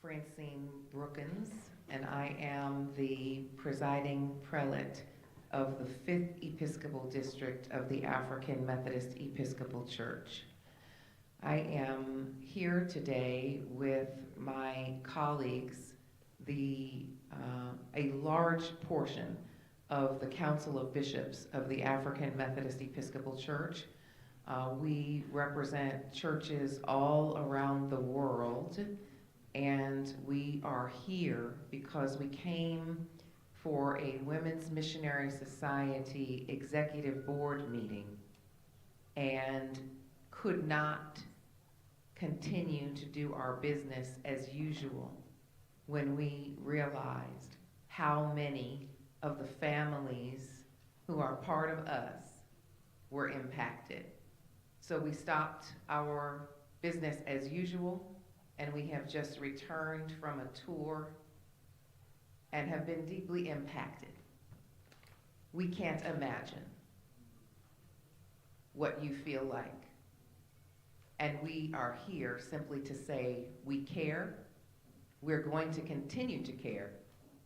Francine Brookins, and I am the presiding prelate of the 5th Episcopal District of the African Methodist Episcopal Church. I am here today with my colleagues, a large portion of the Council of Bishops of the African Methodist Episcopal Church. We represent churches all around the world, and we are here because we came for a Women's Missionary Society Executive Board meeting and could not continue to do our business as usual when we realized how many of the families who are part of us were impacted. So we stopped our business as usual, and we have just returned from a tour and have been deeply impacted. We can't imagine what you feel like. And we are here simply to say we care. We're going to continue to care.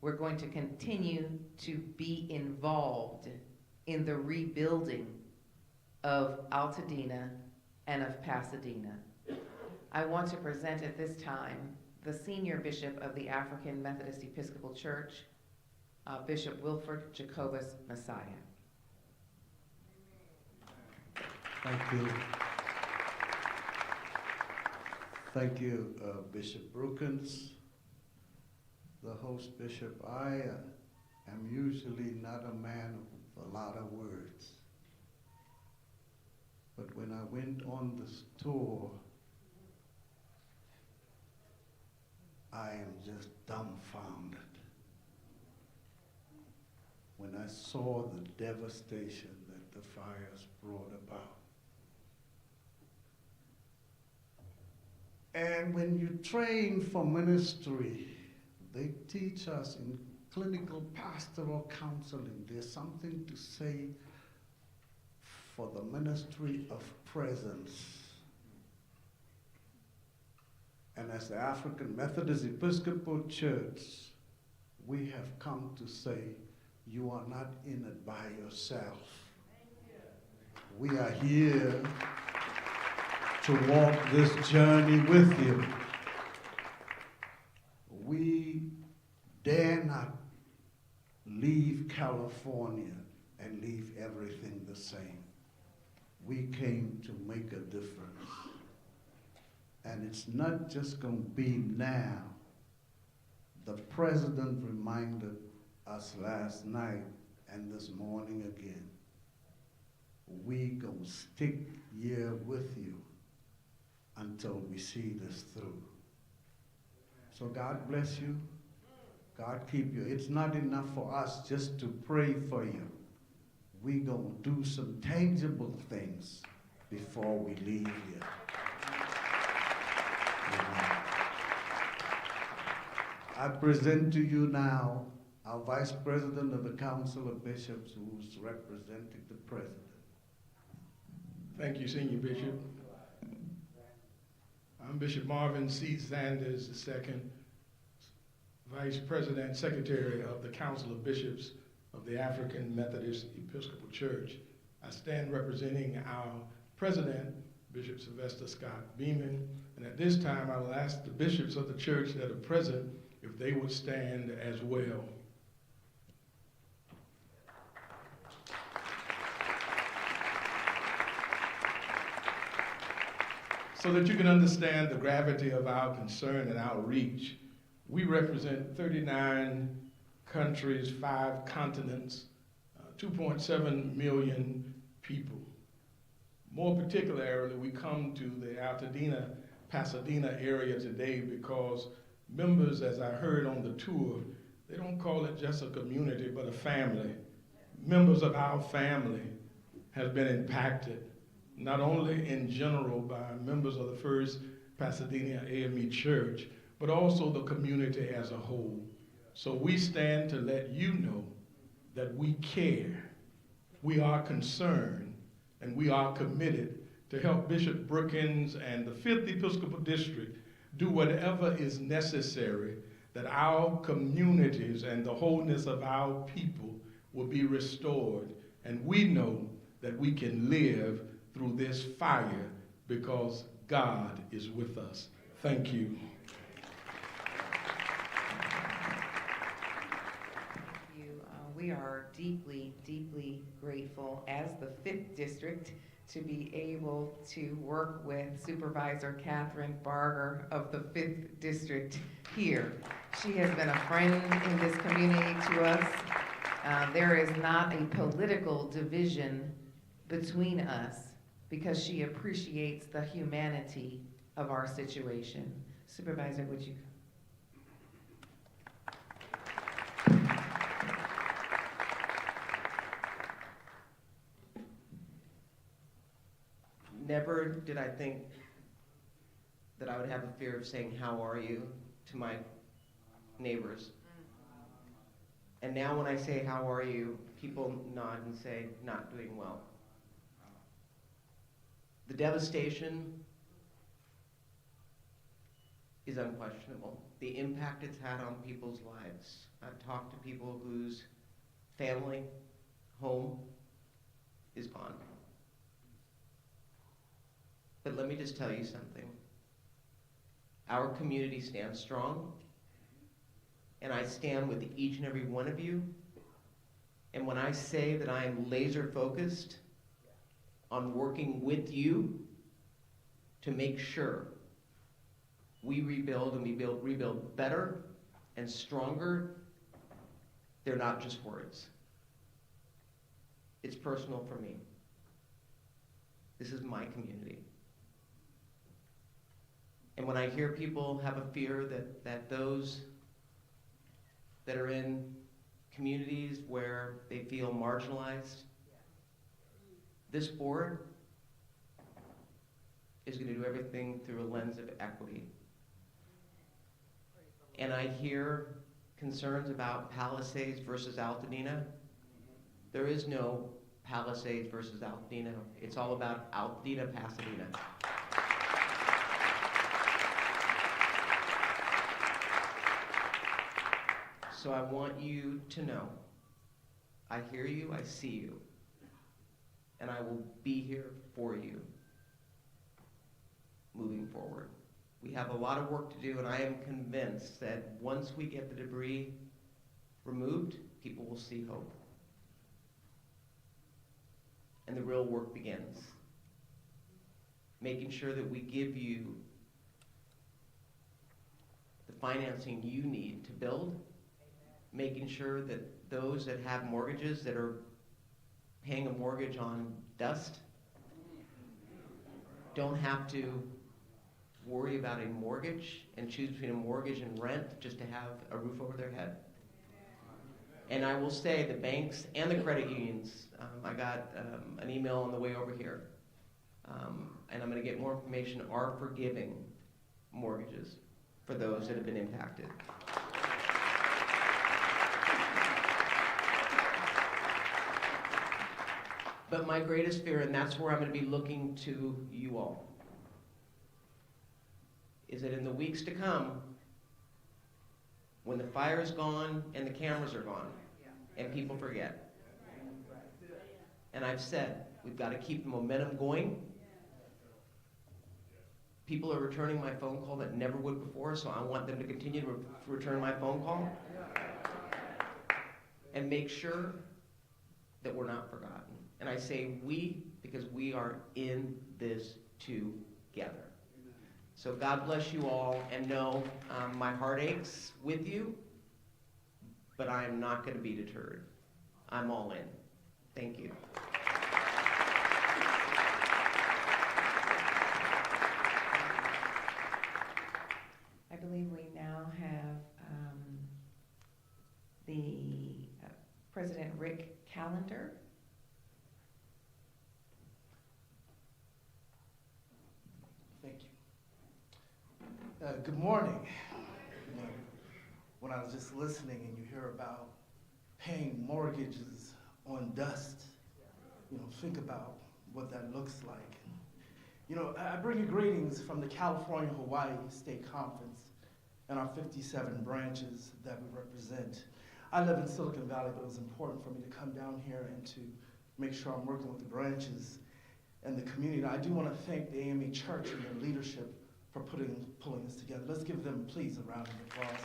We're going to continue to be involved in the rebuilding of Altadena and of Pasadena. I want to present at this time the Senior Bishop of the African Methodist Episcopal Church, Bishop Wilford Jacobus Messiah. Thank you. Thank you, Bishop Brookins, the host bishop. I am usually not a man of a lot of words. But when I went on this tour, I am just dumbfounded when I saw the devastation that the fires brought about. And when you train for ministry, they teach us in clinical pastoral counseling, there's something to say for the ministry of presence. And as the African Methodist Episcopal Church, we have come to say, you are not in it by yourself. We are here to walk this journey with you. We dare not leave California and leave everything the same. We came to make a difference. And it's not just going to be now. The president reminded us last night and this morning again, we going to stick here with you until we see this through. So God bless you. God keep you. It's not enough for us just to pray for you. We going to do some tangible things before we leave here. I present to you now our Vice President of the Council of Bishops, who's representing the President. Thank you, Senior Bishop. I'm Bishop Marvin C. Sanders II, Vice President, Secretary of the Council of Bishops of the African Methodist Episcopal Church. I stand representing our President, Bishop Sylvester Scott Beeman, and at this time I will ask the bishops of the church that are present if they would stand as well. So that you can understand the gravity of our concern and our reach, we represent 39 countries, 5 continents, 2.7 million people. More particularly, we come to the Altadena, Pasadena area today because members, as I heard on the tour, they don't call it just a community, but a family. Members of our family have been impacted, not only in general by members of the First Pasadena AME Church, but also the community as a whole. So we stand to let you know that we care, we are concerned, and we are committed to help Bishop Brookins and the 5th Episcopal District do whatever is necessary that our communities and the wholeness of our people will be restored. And we know that we can live through this fire because God is with us. Thank you. We are deeply, deeply grateful as the 5th District to be able to work with Supervisor Kathryn Barger of the 5th District here. She has been a friend in this community to us. There is not a political division between us because she appreciates the humanity of our situation. Supervisor, would you? Never did I think that I would have a fear of saying, "How are you?" to my neighbors. And now when I say, "How are you?" people nod and say, "Not doing well." The devastation is unquestionable. The impact it's had on people's lives. I've talked to people whose family, home is gone. But let me just tell you something. Our community stands strong, and I stand with each and every one of you. And when I say that I am laser focused on working with you to make sure we rebuild and we rebuild better and stronger, they're not just words. It's personal for me. This is my community. And when I hear people have a fear that those that are in communities where they feel marginalized, this board is going to do everything through a lens of equity. And I hear concerns about Palisades versus Altadena. There is no Palisades versus Altadena. It's all about Altadena, Pasadena. So I want you to know, I hear you, I see you, and I will be here for you moving forward. We have a lot of work to do, and I am convinced that once we get the debris removed, people will see hope. And the real work begins. Making sure that we give you the financing you need to build, making sure that those that have mortgages that are paying a mortgage on dust don't have to worry about a mortgage and choose between a mortgage and rent just to have a roof over their head. And I will say the banks and the credit unions, I got an email on the way over here, and I'm going to get more information, are forgiving mortgages for those that have been impacted. But my greatest fear, and that's where I'm going to be looking to you all, is that in the weeks to come, when the fire is gone and the cameras are gone, and people forget. And I've said, we've got to keep the momentum going. People are returning my phone call that never would before, so I want them to continue to return my phone call. And make sure that we're not forgotten. And I say we, because we are in this together. So God bless you all, and know my heart aches with you, but I am not going to be deterred. I'm all in. Thank you. I believe we now have the President Rick Callender. Thank you. Good morning. When I was just listening and you hear about paying mortgages on dust, think about what that looks like. You know, I bring you greetings from the California-Hawaii State Conference and our 57 branches that we represent. I live in Silicon Valley, but it was important for me to come down here and to make sure I'm working with the branches and the community. I do want to thank the AME Church and their leadership for pulling this together. Let's give them, please, a round of applause.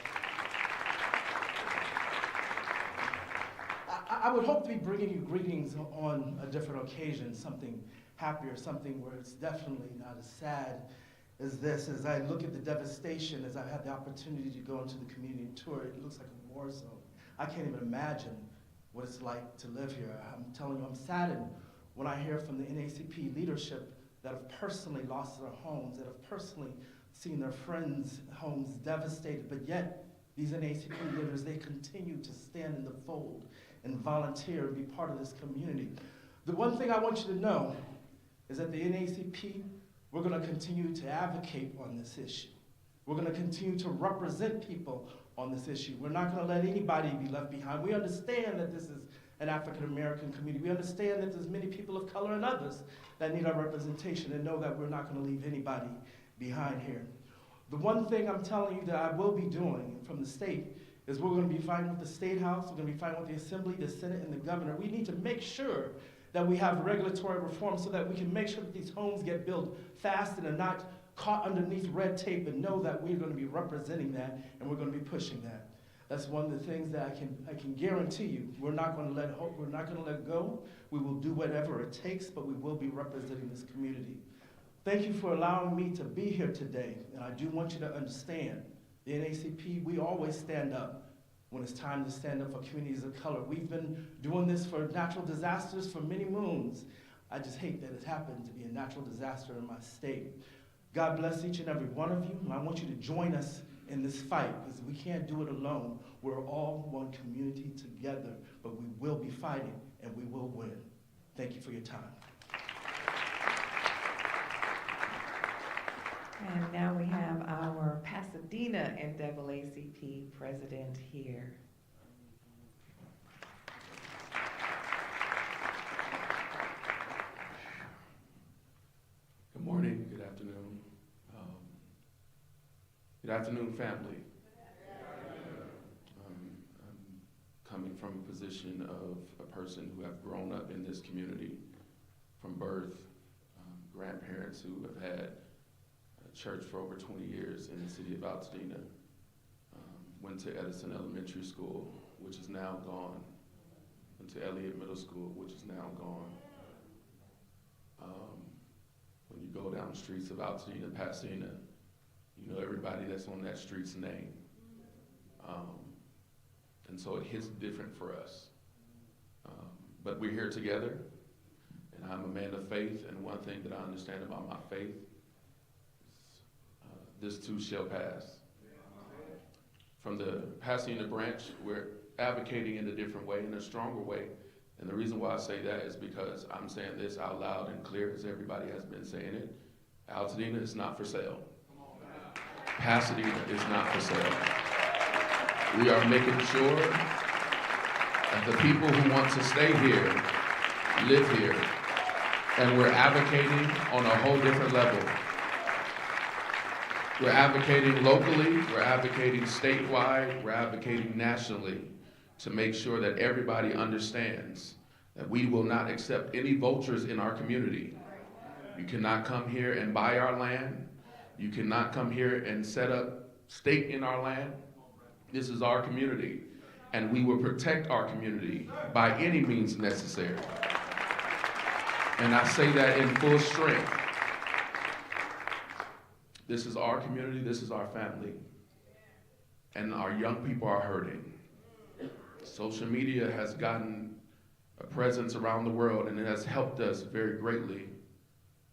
I would hope to be bringing you greetings on a different occasion, something happier, something where it's definitely not as sad as this. As I look at the devastation, as I've had the opportunity to go into the community and tour, it looks like a war zone. I can't even imagine what it's like to live here. I'm telling you, I'm saddened when I hear from the NAACP leadership that have personally lost their homes, that have personally seen their friends' homes devastated, but yet these NAACP leaders, they continue to stand in the fold and volunteer and be part of this community. The one thing I want you to know is that the NAACP, we're going to continue to advocate on this issue. We're going to continue to represent people on this issue. We're not going to let anybody be left behind. We understand that this is an African-American community. We understand that there's many people of color and others that need our representation, and know that we're not going to leave anybody behind here. The one thing I'm telling you that I will be doing from the state is we're going to be fighting with the State House, we're going to be fighting with the Assembly, the Senate, and the Governor. We need to make sure that we have regulatory reform so that we can make sure that these homes get built fast and are not caught underneath red tape, and know that we're going to be representing that and we're going to be pushing that. That's one of the things that I can guarantee you. We're not going to let hope, we're not going to let go. We will do whatever it takes, but we will be representing this community. Thank you for allowing me to be here today, and I do want you to understand, the NAACP, we always stand up when it's time to stand up for communities of color. We've been doing this for natural disasters for many moons. I just hate that it happened to be a natural disaster in my state. God bless each and every one of you, and I want you to join us in this fight, because we can't do it alone. We're all one community together, but we will be fighting, and we will win. Thank you for your time. And now we have our Pasadena NAACP president here. Good morning, good afternoon. Good afternoon, family. I'm coming from a position of a person who have grown up in this community from birth, grandparents who have had a church for over 20 years in the city of Altadena. Went to Edison Elementary School, which is now gone. Went to Elliott Middle School, which is now gone. When you go down the streets of Altadena, Pasadena, you know everybody that's on that street's name. And so it hits different for us. But we're here together, and I'm a man of faith, and one thing that I understand about my faith is this too shall pass. From the Pasadena branch, we're advocating in a different way, in a stronger way. And the reason why I say that is because I'm saying this out loud and clear, as everybody has been saying it. Altadena is not for sale. Pasadena is not for sale. We are making sure that the people who want to stay here, live here, and we're advocating on a whole different level. We're advocating locally, we're advocating statewide, we're advocating nationally to make sure that everybody understands that we will not accept any vultures in our community. You cannot come here and buy our land. You cannot come here and set up stake in our land. This is our community, and we will protect our community by any means necessary. And I say that in full strength. This is our community, this is our family, and our young people are hurting. Social media has gotten a presence around the world, and it has helped us very greatly,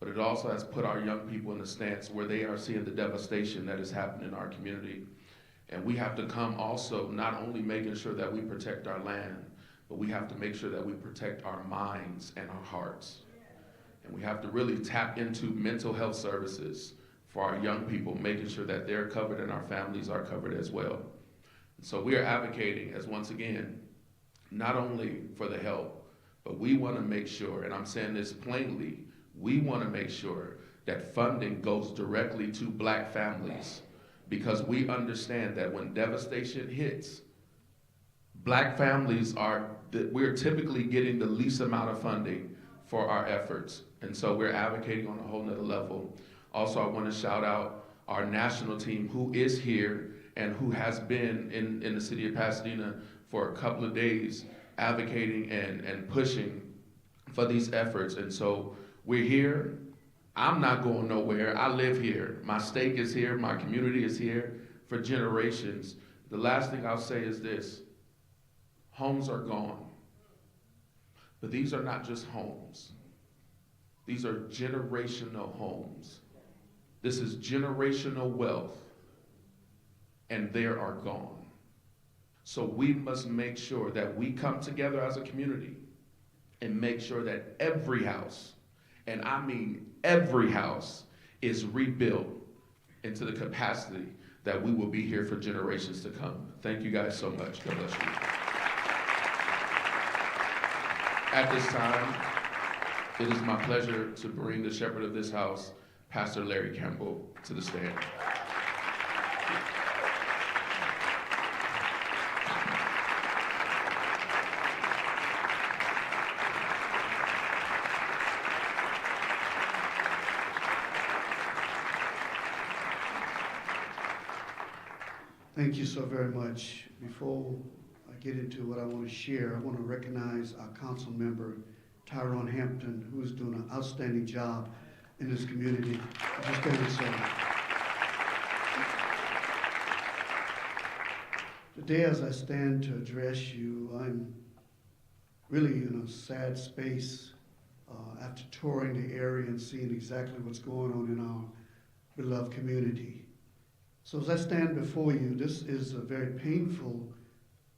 but it also has put our young people in a stance where they are seeing the devastation that is happening in our community. And we have to come also not only making sure that we protect our land, but we have to make sure that we protect our minds and our hearts. And we have to really tap into mental health services for our young people, making sure that they're covered and our families are covered as well. So we are advocating, as once again, not only for the help, but we want to make sure, and I'm saying this plainly, we want to make sure that funding goes directly to Black families, because we understand that when devastation hits, Black families we're typically getting the least amount of funding for our efforts. And so we're advocating on a whole nother level. Also, I want to shout out our national team who is here and who has been in the city of Pasadena for a couple of days advocating and pushing for these efforts. And so we're here. I'm not going nowhere. I live here. My stake is here. My community is here for generations. The last thing I'll say is this. Homes are gone. But these are not just homes. These are generational homes. This is generational wealth. And they are gone. So we must make sure that we come together as a community and make sure that every house, and I mean every house, is rebuilt into the capacity that we will be here for generations to come. Thank you guys so much. God bless you. At this time, it is my pleasure to bring the shepherd of this house, Pastor Larry Campbell, to the stand. Thank you so very much. Before I get into what I want to share, I want to recognize our council member, Tyrone Hampton, who is doing an outstanding job in this community. Just stand and say. Today, as I stand to address you, I'm really in a sad space after touring the area and seeing exactly what's going on in our beloved community. So as I stand before you, this is a very painful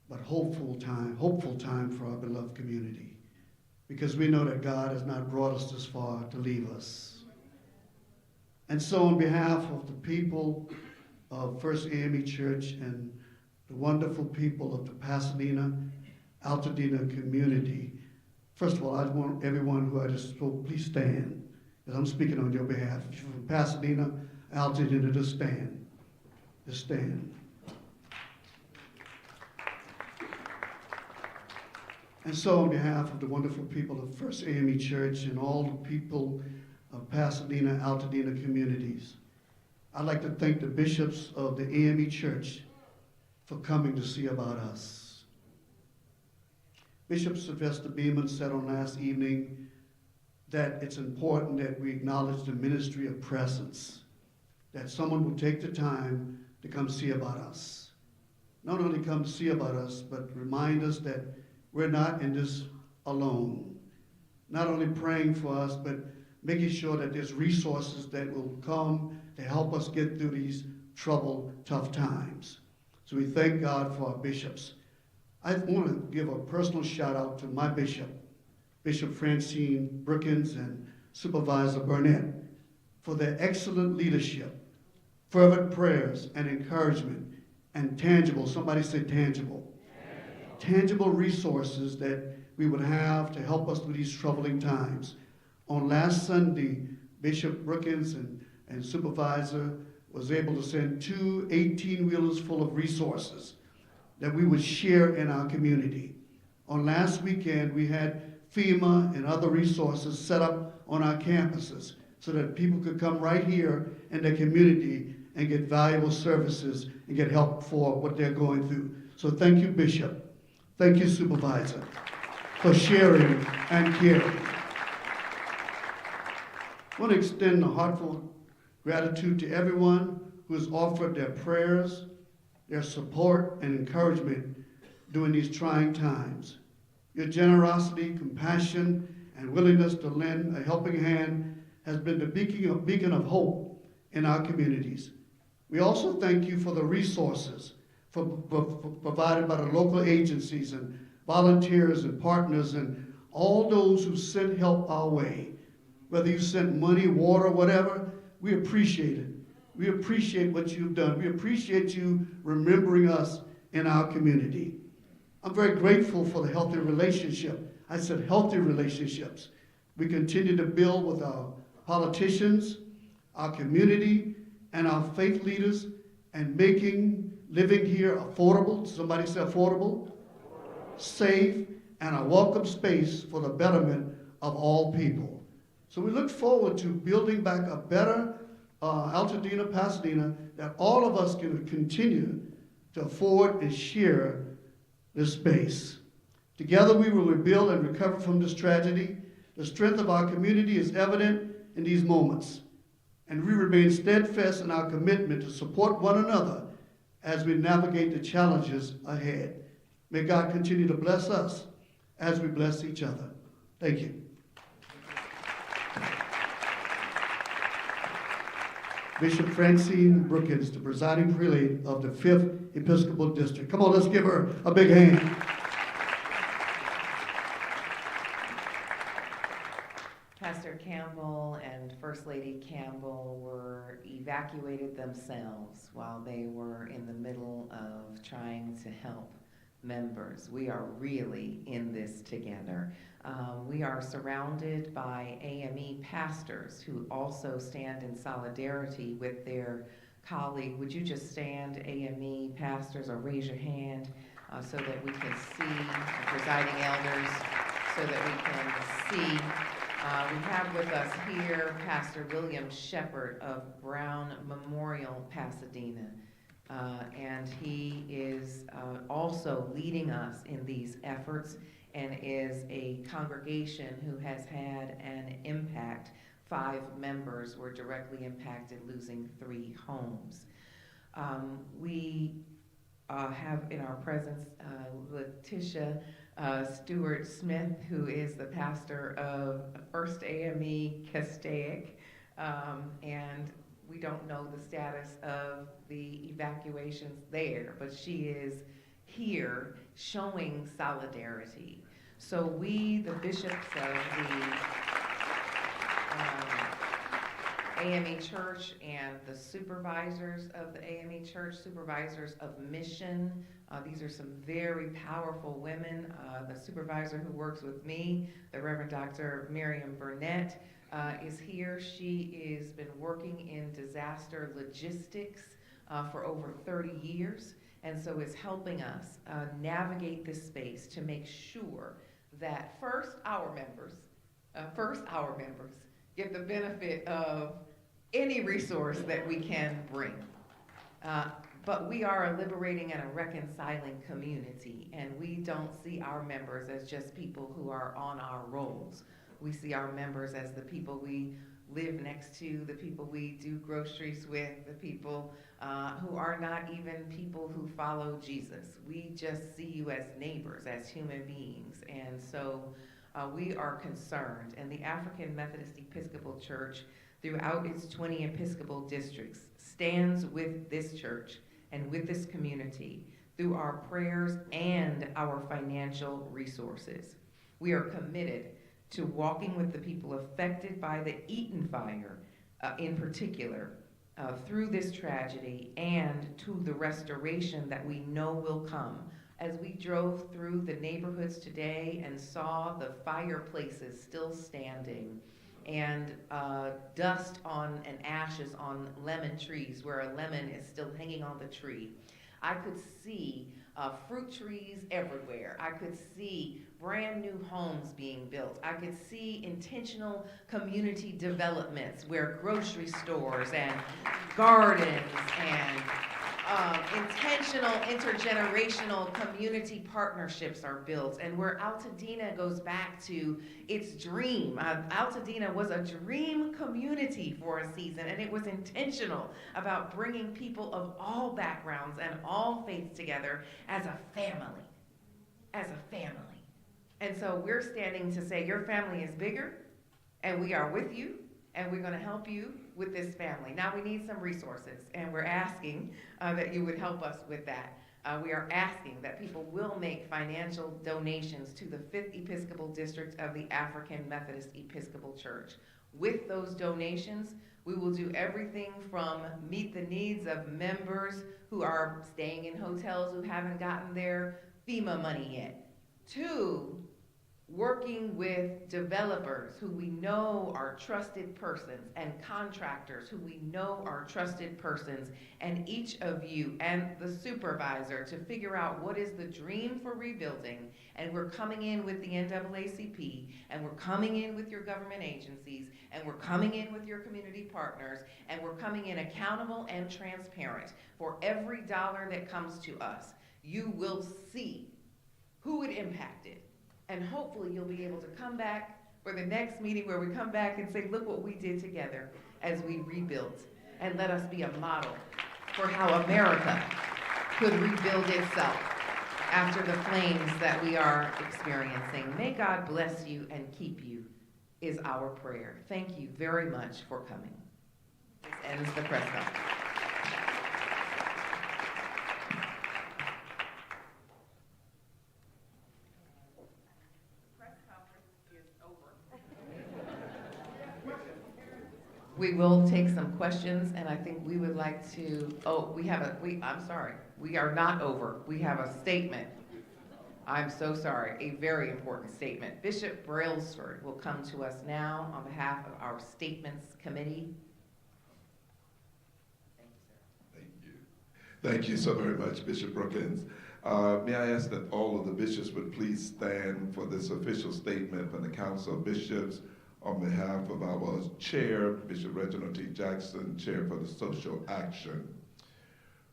but hopeful time for our beloved community, because we know that God has not brought us this far to leave us. And so on behalf of the people of First AME Church and the wonderful people of the Pasadena, Altadena community, first of all, I want everyone who I just spoke, please stand, because I'm speaking on your behalf. If you're from Pasadena, Altadena, just stand. Just stand. And so on behalf of the wonderful people of First AME Church and all the people of Pasadena, Altadena communities, I'd like to thank the bishops of the AME Church for coming to see about us. Bishop Sylvester Beeman said on last evening that it's important that we acknowledge the ministry of presence, that someone will take the time to come see about us. Not only come see about us, but remind us that we're not in this alone. Not only praying for us, but making sure that there's resources that will come to help us get through these troubled, tough times. So we thank God for our bishops. I want to give a personal shout out to my bishop, Bishop Francine Brookins and Supervisor Burnett, for their excellent leadership, fervent prayers and encouragement, and tangible, somebody say tangible, tangible resources that we would have to help us through these troubling times. On last Sunday, Bishop Brookins and Supervisor was able to send 2 18-wheelers full of resources that we would share in our community. On last weekend, we had FEMA and other resources set up on our campuses so that people could come right here in their community and get valuable services and get help for what they're going through. So thank you, Bishop. Thank you, Supervisor, for sharing and caring. I want to extend a heartfelt gratitude to everyone who has offered their prayers, their support, and encouragement during these trying times. Your generosity, compassion, and willingness to lend a helping hand has been the beacon of hope in our communities. We also thank you for the resources provided by the local agencies and volunteers and partners and all those who sent help our way. Whether you sent money, water, whatever, we appreciate it. We appreciate what you've done. We appreciate you remembering us in our community. I'm very grateful for the healthy relationship. I said healthy relationships. We continue to build with our politicians, our community, and our faith leaders, and making living here affordable. Somebody say affordable, safe, and a welcome space for the betterment of all people. So we look forward to building back a better Altadena, Pasadena, that all of us can continue to afford and share this space. Together we will rebuild and recover from this tragedy. The strength of our community is evident in these moments, and we remain steadfast in our commitment to support one another as we navigate the challenges ahead. May God continue to bless us as we bless each other. Thank you. Bishop Francine Brookins, the presiding prelate of the 5th Episcopal District. Come on, let's give her a big hand. Pastor Campbell and First Lady Campbell were evacuated themselves while they were in the middle of trying to help members. We are really in this together. We are surrounded by AME pastors who also stand in solidarity with their colleague. Would you just stand, AME pastors, or raise your hand so that we can see, the presiding elders, so that we can see. We have with us here Pastor William Shepherd of Brown Memorial, Pasadena. And he is also leading us in these efforts and is a congregation who has had an impact. 5 members were directly impacted, losing 3 homes. We have in our presence Letitia Stewart Smith, who is the pastor of First AME Castaic, and we don't know the status of the evacuations there, but she is here showing solidarity. So we, the bishops of the AME Church and the supervisors of the AME Church, supervisors of mission, these are some very powerful women. The supervisor who works with me, the Reverend Dr. Miriam Burnett, is here. She has been working in disaster logistics for over 30 years, and so is helping us navigate this space to make sure that first our members get the benefit of any resource that we can bring. But we are a liberating and a reconciling community, and we don't see our members as just people who are on our rolls. We see our members as the people we live next to, the people we do groceries with, the people who are not even people who follow Jesus. We just see you as neighbors, as human beings. And so we are concerned. And the African Methodist Episcopal Church, throughout its 20 Episcopal districts, stands with this church and with this community through our prayers and our financial resources. We are committed to walking with the people affected by the Eaton fire, in particular, through this tragedy and to the restoration that we know will come. As we drove through the neighborhoods today and saw the fireplaces still standing and dust on and ashes on lemon trees where a lemon is still hanging on the tree, I could see fruit trees everywhere. I could see brand new homes being built. I could see intentional community developments where grocery stores and gardens and intentional intergenerational community partnerships are built, and where Altadena goes back to its dream. Altadena was a dream community for a season, and it was intentional about bringing people of all backgrounds and all faiths together as a family, And so we're standing to say your family is bigger, and we are with you, and we're going to help you with this family. Now we need some resources, and we're asking that you would help us with that. We are asking that people will make financial donations to the 5th Episcopal District of the African Methodist Episcopal Church. With those donations, we will do everything from meet the needs of members who are staying in hotels who haven't gotten their FEMA money yet, to working with developers who we know are trusted persons and contractors who we know are trusted persons, and each of you and the supervisor to figure out what is the dream for rebuilding. And we're coming in with the NAACP, and we're coming in with your government agencies, and we're coming in with your community partners, and we're coming in accountable and transparent. For every dollar that comes to us, you will see who it impacted. And hopefully you'll be able to come back for the next meeting where we come back and say, look what we did together as we rebuilt. And let us be a model for how America could rebuild itself after the flames that we are experiencing. May God bless you and keep you is our prayer. Thank you very much for coming. This ends the press conference. We will take some questions, and I think we would like to, I'm sorry, we are not over. We have a statement. I'm so sorry, a very important statement. Bishop Brailsford will come to us now on behalf of our Statements Committee. Thank you, sir. Thank you. Thank you so very much, Bishop Brookins. May I ask that all of the bishops would please stand for this official statement from the Council of Bishops on behalf of our chair, Bishop Reginald T. Jackson, chair for the Social Action.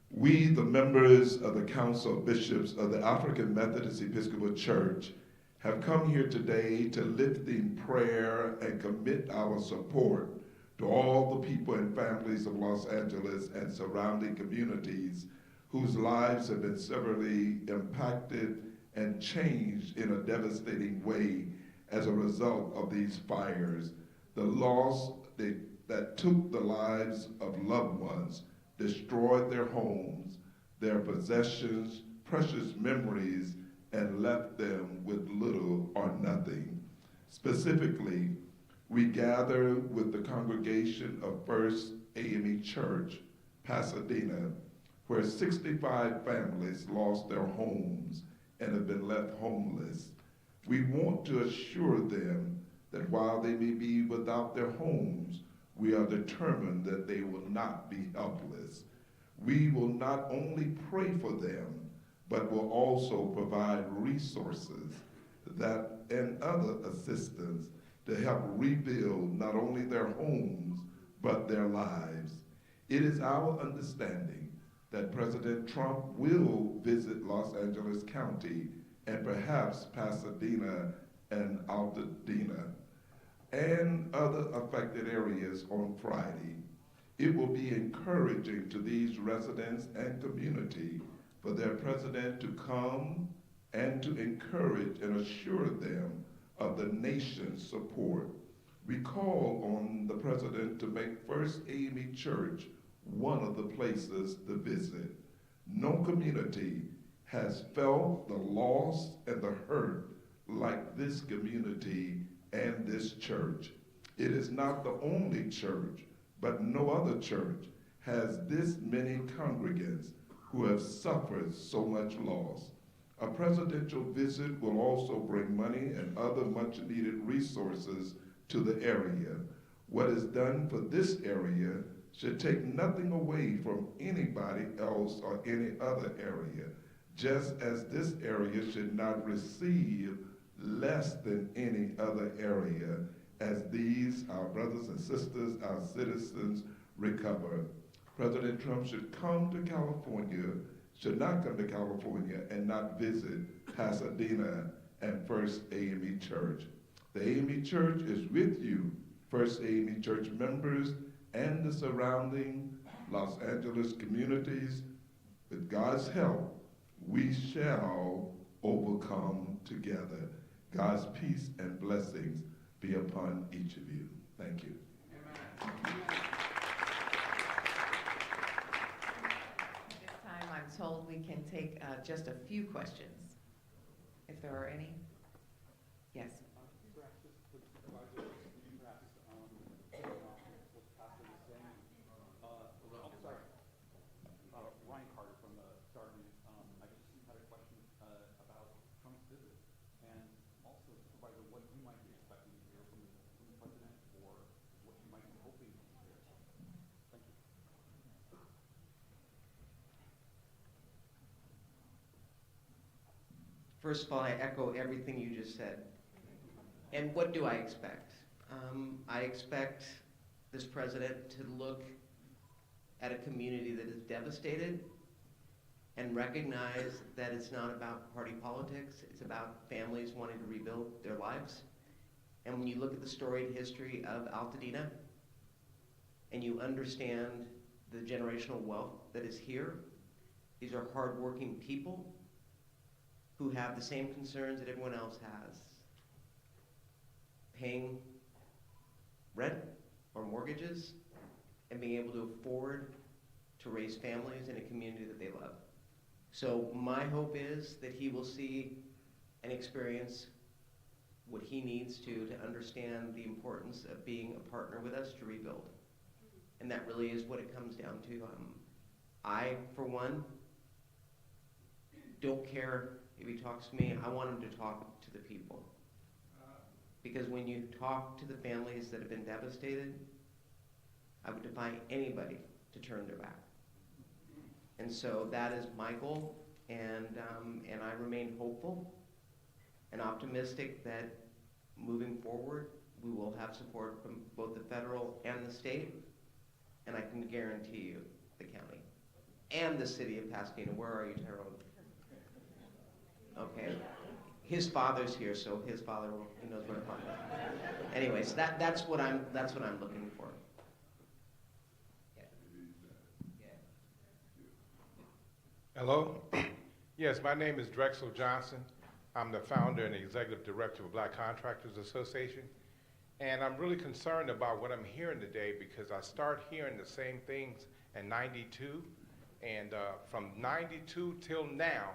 We, the members of the Council of Bishops of the African Methodist Episcopal Church, have come here today to lift in prayer and commit our support to all the people and families of Los Angeles and surrounding communities whose lives have been severely impacted and changed in a devastating way as a result of these fires. The loss that took the lives of loved ones, destroyed their homes, their possessions, precious memories, and left them with little or nothing. Specifically, we gather with the congregation of First AME Church, Pasadena, where 65 families lost their homes and have been left homeless. We want to assure them that while they may be without their homes, we are determined that they will not be helpless. We will not only pray for them, but will also provide resources and other assistance to help rebuild not only their homes, but their lives. It is our understanding that President Trump will visit Los Angeles County and perhaps Pasadena and Altadena and other affected areas on Friday. It will be encouraging to these residents and community for their president to come and to encourage and assure them of the nation's support. We call on the president to make First AME Church one of the places to visit. No community has felt the loss and the hurt like this community and this church. It is not the only church, but no other church has this many congregants who have suffered so much loss. A presidential visit will also bring money and other much needed resources to the area. What is done for this area should take nothing away from anybody else or any other area, just as this area should not receive less than any other area as these, our brothers and sisters, our citizens, recover. President Trump should not come to California and not visit Pasadena and First AME Church. The AME Church is with you, First AME Church members, and the surrounding Los Angeles communities. With God's help, we shall overcome together. God's peace and blessings be upon each of you. Thank you. Amen. This time I'm told we can take just a few questions, if there are any. Yes. Supervisor First of all, I echo everything you just said. And what do I expect? I expect this president to look at a community that is devastated and recognize that it's not about party politics, it's about families wanting to rebuild their lives. And when you look at the storied history of Altadena, and you understand the generational wealth that is here, these are hardworking people who have the same concerns that everyone else has. Paying rent or mortgages and being able to afford to raise families in a community that they love. So my hope is that he will see and experience what he needs to understand the importance of being a partner with us to rebuild. And that really is what it comes down to. I, for one, don't care if he talks to me. I want him to talk to the people. Because when you talk to the families that have been devastated, I would defy anybody to turn their back. And so that is my goal, and I remain hopeful and optimistic that moving forward, we will have support from both the federal and the state, and I can guarantee you the county and the city of Pasadena. Where are you, Tyrone? Okay. His father's here, so his father he knows what I'm talking about. Anyways, that's what I'm looking for. Hello? Yes, my name is Drexel Johnson. I'm the founder and executive director of Black Contractors Association. And I'm really concerned about what I'm hearing today because I start hearing the same things in '92. And from '92 till now,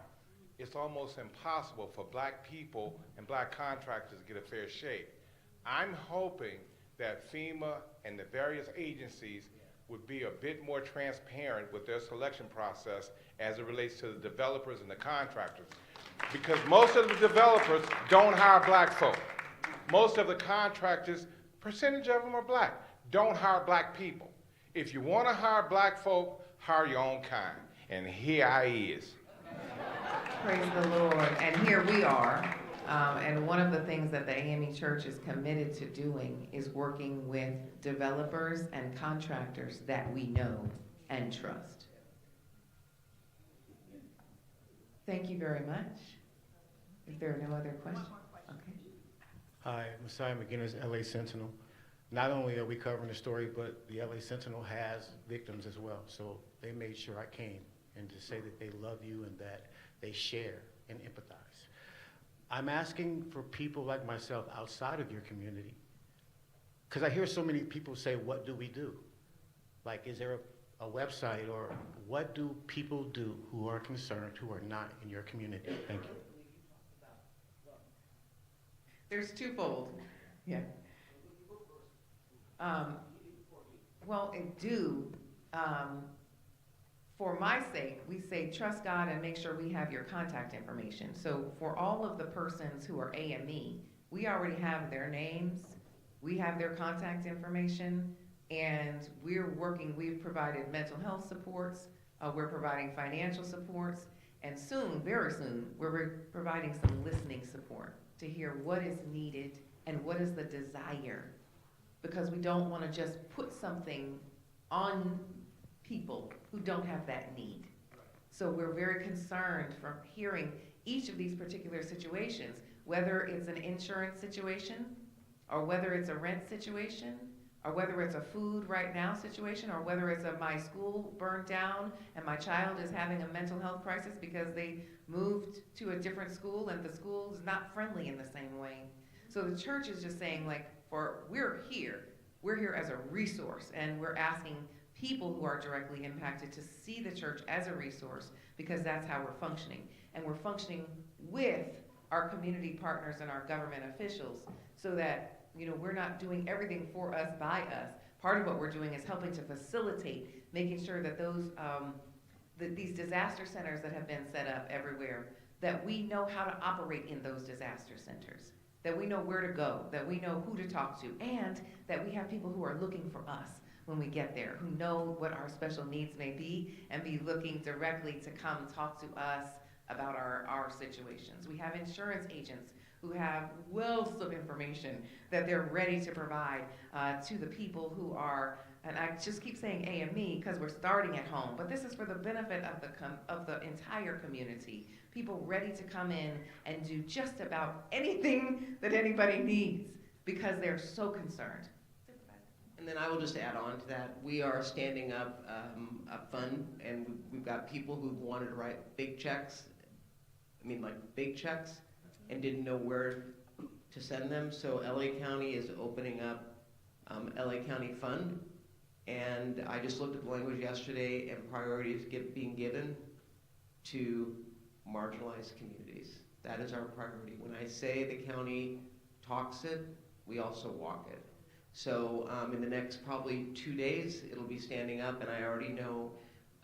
it's almost impossible for black people and black contractors to get a fair shake. I'm hoping that FEMA and the various agencies would be a bit more transparent with their selection process as it relates to the developers and the contractors. Because most of the developers don't hire black folk. Most of the contractors, percentage of them are black, don't hire black people. If you want to hire black folk, hire your own kind. And here I is. Praise the Lord. And here we are. And one of the things that the AME Church is committed to doing is working with developers and contractors that we know and trust. Thank you very much. If there are no other questions. Okay. Hi, Messiah McGinnis, LA Sentinel. Not only are we covering the story, but the LA Sentinel has victims as well. So they made sure I came and to say that they love you and that they share and empathize. I'm asking for people like myself outside of your community, because I hear so many people say, what do we do? Like, is there a website, or what do people do who are concerned, who are not in your community? Thank you. There's twofold. Yeah. Well, for my sake, we say trust God and make sure we have your contact information. So for all of the persons who are AME, we already have their names, we have their contact information, and we've provided mental health supports, we're providing financial supports, and soon, very soon, we're providing some listening support to hear what is needed and what is the desire, because we don't want to just put something on people who don't have that need. So we're very concerned from hearing each of these particular situations, whether it's an insurance situation, or whether it's a rent situation, or whether it's a food right now situation, or whether it's my school burned down and my child is having a mental health crisis because they moved to a different school and the school is not friendly in the same way. So the church is just saying, like, we're here as a resource, and we're asking people who are directly impacted to see the church as a resource, because that's how we're functioning. And we're functioning with our community partners and our government officials, so that, we're not doing everything for us by us. Part of what we're doing is helping to facilitate, making sure that these disaster centers that have been set up everywhere, that we know how to operate in those disaster centers, that we know where to go, that we know who to talk to, and that we have people who are looking for us when we get there, who know what our special needs may be and be looking directly to come talk to us about our situations. We have insurance agents who have wealth of information that they're ready to provide to the people who are, and I just keep saying AME because we're starting at home, but this is for the benefit of the entire community. People ready to come in and do just about anything that anybody needs because they're so concerned. And then I will just add on to that, we are standing up a fund, and we've got people who wanted to write big checks, big checks, and didn't know where to send them. So LA County is opening up LA County Fund, and I just looked at the language yesterday, and priorities being given to marginalized communities. That is our priority. When I say the county talks it, we also walk it. So in the next probably 2 days, it'll be standing up, and I already know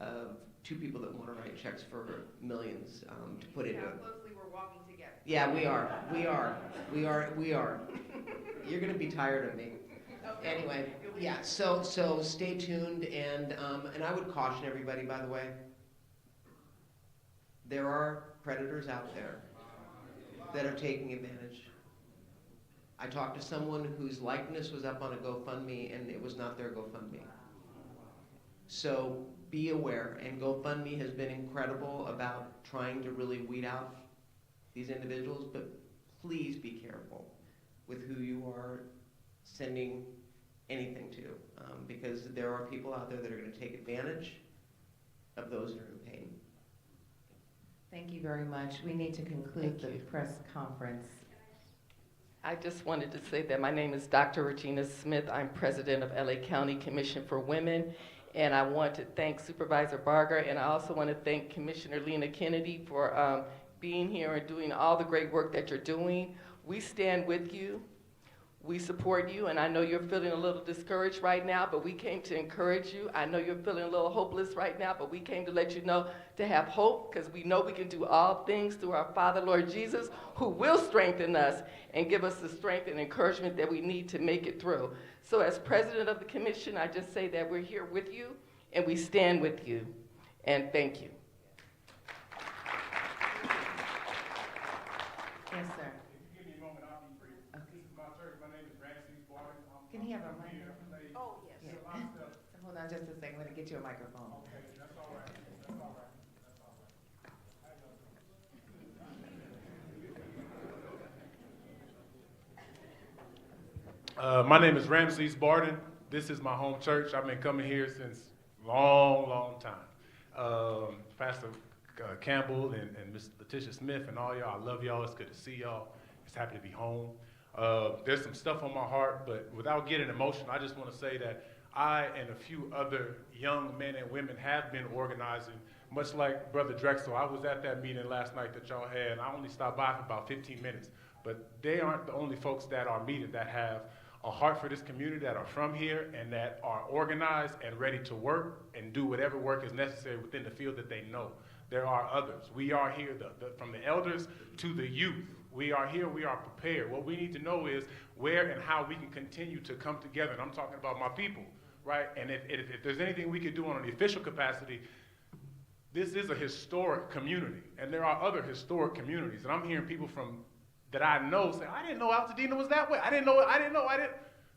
of 2 people that want to write checks for millions to put into it. How closely we're walking together. Yeah, we are. You're gonna be tired of me. Okay. Anyway, yeah, so stay tuned, and I would caution everybody, by the way, there are predators out there that are taking advantage. I talked to someone whose likeness was up on a GoFundMe, and it was not their GoFundMe. So be aware, and GoFundMe has been incredible about trying to really weed out these individuals, but please be careful with who you are sending anything to, because there are people out there that are going to take advantage of those that are in pain. Thank you very much. We need to conclude the press conference. I just wanted to say that my name is Dr. Regina Smith. I'm president of LA County Commission for Women, and I want to thank Supervisor Barger, and I also want to thank Commissioner Lena Kennedy for being here and doing all the great work that you're doing. We stand with you. We support you, and I know you're feeling a little discouraged right now, but we came to encourage you. I know you're feeling a little hopeless right now, but we came to let you know to have hope, because we know we can do all things through our Father, Lord Jesus, who will strengthen us and give us the strength and encouragement that we need to make it through. So as president of the commission, I just say that we're here with you, and we stand with you, and thank you. Yes, sir. If you give me a moment, I'll be brief. Okay. This is my church. My name is Ramsey Barger. Can he have a microphone? Oh, yes. Yeah. Hold on just a second. I'm going to get you a microphone. Okay, that's all right. That's all right. That's all right. My name is Ramses Barden. This is my home church. I've been coming here since long time. Pastor Campbell and Ms. Letitia Smith and all y'all, I love y'all. It's good to see y'all. It's happy to be home. There's some stuff on my heart, but without getting emotional, I just want to say that I and a few other young men and women have been organizing, much like Brother Drexel. I was at that meeting last night that y'all had, and I only stopped by for about 15 minutes. But they aren't the only folks that are meeting that have a heart for this community, that are from here, and that are organized and ready to work and do whatever work is necessary within the field that they know. There are others. We are here, from the elders to the youth. We are here, we are prepared. What we need to know is where and how we can continue to come together. And I'm talking about my people, right? And if there's anything we could do on the official capacity, this is a historic community. And there are other historic communities. And I'm hearing people that I know say, I didn't know Altadena was that way. I didn't know.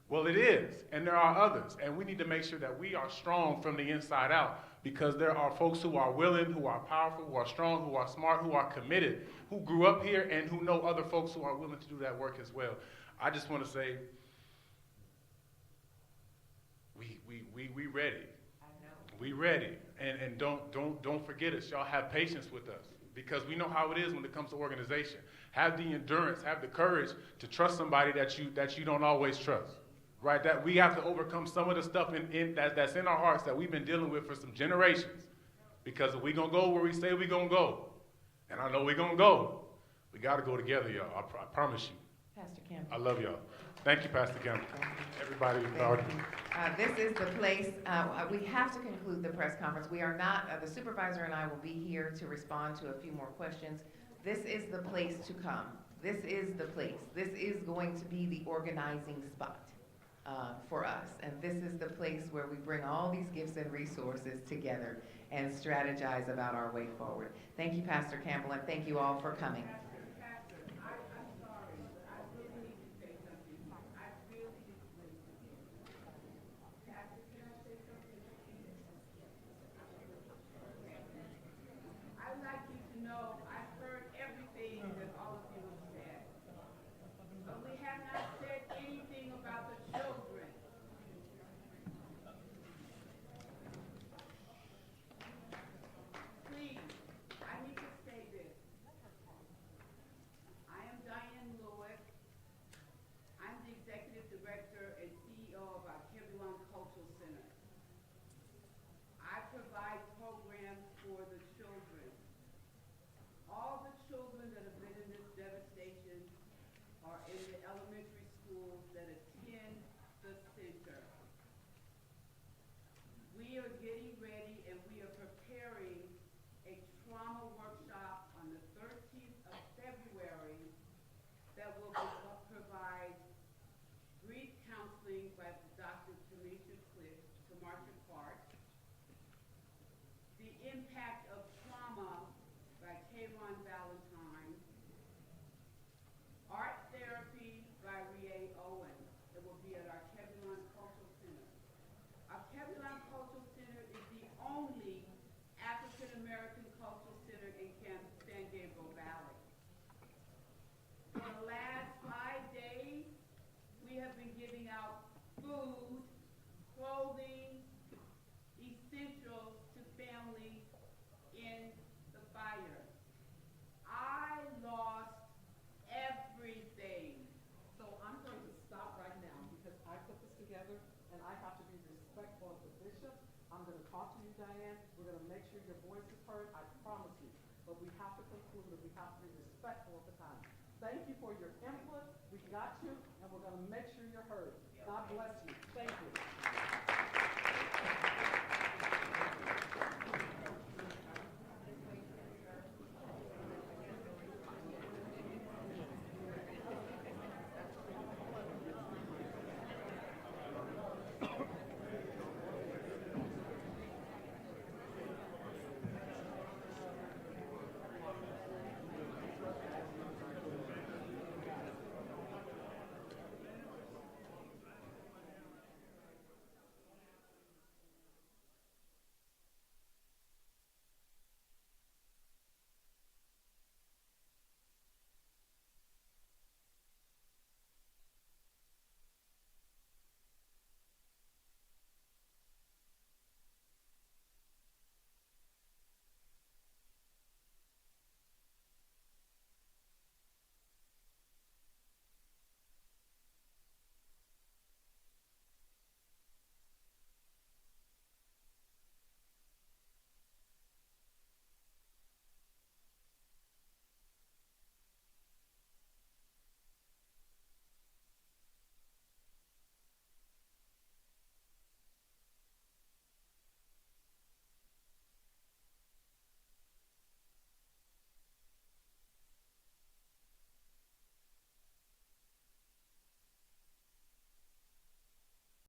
Well, it is, and there are others. And we need to make sure that we are strong from the inside out, because there are folks who are willing, who are powerful, who are strong, who are smart, who are committed, who grew up here, and who know other folks who are willing to do that work as well. I just want to say, we ready. I know. We ready, and don't forget us. Y'all have patience with us, because we know how it is when it comes to organization. Have the endurance, have the courage to trust somebody that you don't always trust. Right, that we have to overcome some of the stuff that's in our hearts that we've been dealing with for some generations. Because if we're going to go where we say we're going to go, and I know we're going to go, we got to go together, y'all. I promise you. Pastor Campbell. I love y'all. Thank you, Pastor Campbell. Everybody. This is the place, we have to conclude the press conference. We are not, the supervisor and I will be here to respond to a few more questions. This is the place to come. This is the place. This is going to be the organizing spot. For us, and this is the place where we bring all these gifts and resources together and strategize about our way forward. Thank you, Pastor Campbell, and thank you all for coming. I'm going to talk to you, Diane. We're going to make sure your voice is heard. I promise you. But we have to conclude and we have to be respectful of the time. Thank you for your input. We got you, and we're going to make sure you're heard. God bless you.